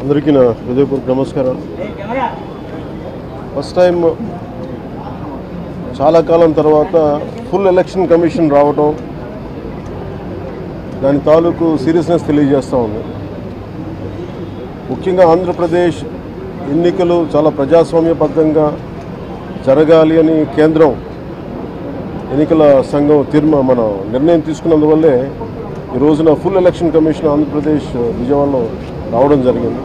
అందరికీ నా హృదయపూర్వక నమస్కారం. ఫస్ట్ టైం చాలా కాలం తర్వాత ఫుల్ ఎలక్షన్ కమిషన్ రావడం దాని తాలూకు సీరియస్నెస్ తెలియజేస్తూ ఉంది. ముఖ్యంగా ఆంధ్రప్రదేశ్ ఎన్నికలు చాలా ప్రజాస్వామ్యబద్ధంగా జరగాలి అని కేంద్రం ఎన్నికల సంఘం మనం నిర్ణయం తీసుకున్నందువల్లే ఈ రోజున ఫుల్ ఎలక్షన్ కమిషన్ ఆంధ్రప్రదేశ్ విజయవాడలో రావడం జరిగింది.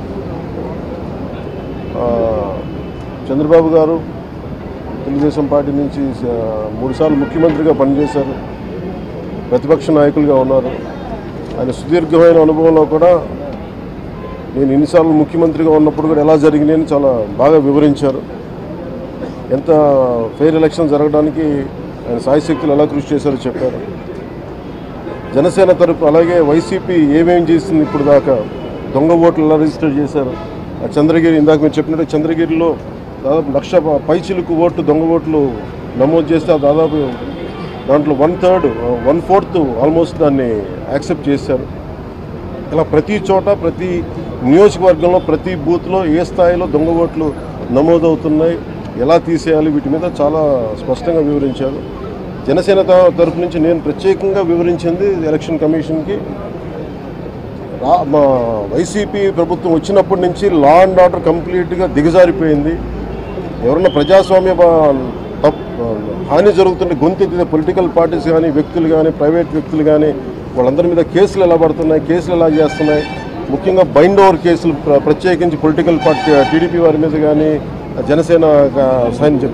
చంద్రబాబు గారు తెలుగుదేశం పార్టీ నుంచి 3 సార్లు ముఖ్యమంత్రిగా పనిచేశారు, ప్రతిపక్ష నాయకులుగా ఉన్నారు. ఆయన సుదీర్ఘమైన అనుభవంలో కూడా నేను ఎన్నిసార్లు ముఖ్యమంత్రిగా ఉన్నప్పుడు కూడా ఎలా జరిగినాయని చాలా బాగా వివరించారు. ఎంత ఫెయిర్ ఎలక్షన్ జరగడానికి ఆయన సాయశక్తులు ఎలా కృషి చేశారో చెప్పారు. జనసేన తరపు అలాగే వైసీపీ ఏమేం చేసింది ఇప్పుడు దాకా, దొంగ ఓట్లు ఎలా రిజిస్టర్ చేశారు, చంద్రగిరి ఇందాక మీరు చెప్పినట్టు చంద్రగిరిలో దాదాపు 1,00,000 పైచిలుకు ఓట్లు దొంగ ఓట్లు నమోదు చేస్తే దాదాపు దాంట్లో 1/4 ఆల్మోస్ట్ దాన్ని యాక్సెప్ట్ చేశారు. ఇలా ప్రతి చోట ప్రతి నియోజకవర్గంలో ప్రతి బూత్లో ఏ స్థాయిలో దొంగ ఓట్లు నమోదవుతున్నాయి, ఎలా తీసేయాలి, వీటి మీద చాలా స్పష్టంగా వివరించారు. జనసేన తరఫు నుంచి నేను ప్రత్యేకంగా వివరించింది ఎలక్షన్ కమిషన్కి, మా వైసీపీ ప్రభుత్వం వచ్చినప్పటి నుంచి లా అండ్ ఆర్డర్ కంప్లీట్గా దిగజారిపోయింది. ఎవరన్నా ప్రజాస్వామ్య హాని జరుగుతుంటే గొంతెత్తితే పొలిటికల్ పార్టీస్ కానీ వ్యక్తులు కానీ ప్రైవేట్ వ్యక్తులు కానీ వాళ్ళందరి మీద కేసులు ఎలా పడుతున్నాయి, కేసులు ఎలా చేస్తున్నాయి, ముఖ్యంగా బైండ్ ఓవర్ కేసులు ప్రత్యేకించి పొలిటికల్ పార్టీ టీడీపీ వారి మీద కానీ జనసేన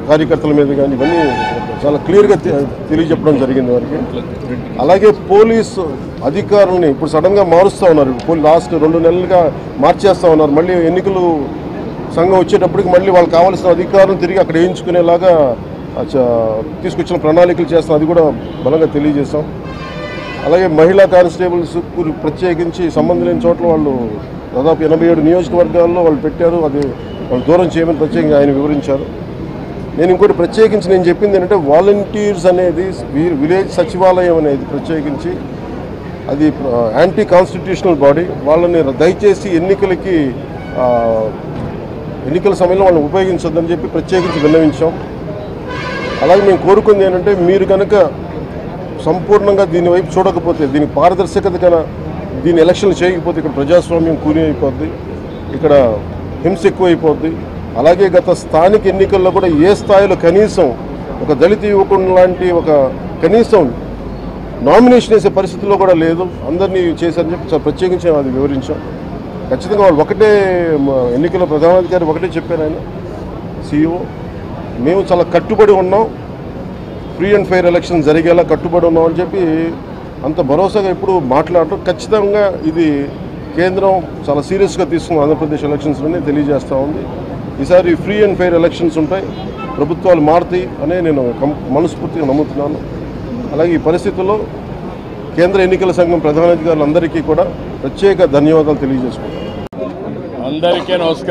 కార్యకర్తల మీద కానీ ఇవన్నీ చాలా క్లియర్గా తెలియజెప్పడం జరిగింది వారికి. అలాగే పోలీసు అధికారులని ఇప్పుడు సడన్గా మారుస్తూ ఉన్నారు. లాస్ట్ 2 నెలలుగా మార్చేస్తూ ఉన్నారు. మళ్ళీ ఎన్నికలు సంఘం వచ్చేటప్పటికి మళ్ళీ వాళ్ళకి కావాల్సిన అధికారులను తిరిగి అక్కడ వేయించుకునేలాగా తీసుకొచ్చిన ప్రణాళికలు చేస్తాం, అది కూడా బలంగా తెలియజేస్తాం. అలాగే మహిళా కానిస్టేబుల్స్ ప్రత్యేకించి సంబంధం లేని చోట్ల వాళ్ళు దాదాపు 87 నియోజకవర్గాల్లో వాళ్ళు పెట్టారు, అది వాళ్ళు దూరం చేయమని ప్రత్యేకంగా ఆయన వివరించారు. నేను ఇంకోటి ప్రత్యేకించి నేను చెప్పింది ఏంటంటే వాలంటీర్స్ అనేది విలేజ్ సచివాలయం అనేది ప్రత్యేకించి అది యాంటీ కాన్స్టిట్యూషనల్ బాడీ, వాళ్ళని దయచేసి ఎన్నికల సమయంలో వాళ్ళని ఉపయోగించొద్దని చెప్పి ప్రత్యేకించి విన్నవించాం. అలాగే మేము కోరుకుంది ఏంటంటే మీరు కనుక సంపూర్ణంగా దీని వైపు చూడకపోతే, దీని పారదర్శకత కన్నా దీని ఎలక్షన్లు చేయకపోతే ఇక్కడ ప్రజాస్వామ్యం కూని అయిపోద్ది, ఇక్కడ హింస ఎక్కువైపోద్ది. అలాగే గత స్థానిక ఎన్నికల్లో కూడా ఏ స్థాయిలో కనీసం ఒక దళిత యువకుడు లాంటి ఒక కనీసం నామినేషన్ వేసే పరిస్థితుల్లో కూడా లేదు, అందరినీ చేశారని చెప్పి ప్రత్యేకించి అది వివరించాం. ఖచ్చితంగా వాళ్ళు ఒకటే ఎన్నికల ప్రధానాధికారి ఒకటే చెప్పారు, ఆయన CEO, మేము చాలా కట్టుబడి ఉన్నాం, ఫ్రీ అండ్ ఫెయిర్ ఎలక్షన్ జరిగేలా కట్టుబడి ఉన్నాం అని చెప్పి అంత భరోసాగా ఇప్పుడు మాట్లాడటం ఖచ్చితంగా ఇది కేంద్రం చాలా సీరియస్గా తీసుకున్న ఆంధ్రప్రదేశ్ ఎలక్షన్స్లోనే తెలియజేస్తూ ఉంది. ఈసారి ఫ్రీ అండ్ ఫెయిర్ ఎలక్షన్స్ ఉంటాయి, ప్రభుత్వాలు మారుతాయి అనే నేను మనస్ఫూర్తిగా నమ్ముతున్నాను. అలాగే ఈ పరిస్థితుల్లో కేంద్ర ఎన్నికల సంఘం ప్రధానాధికారులందరికీ కూడా ప్రత్యేక ధన్యవాదాలు తెలియజేసుకుంటాను. అందరికీ నమస్కారం.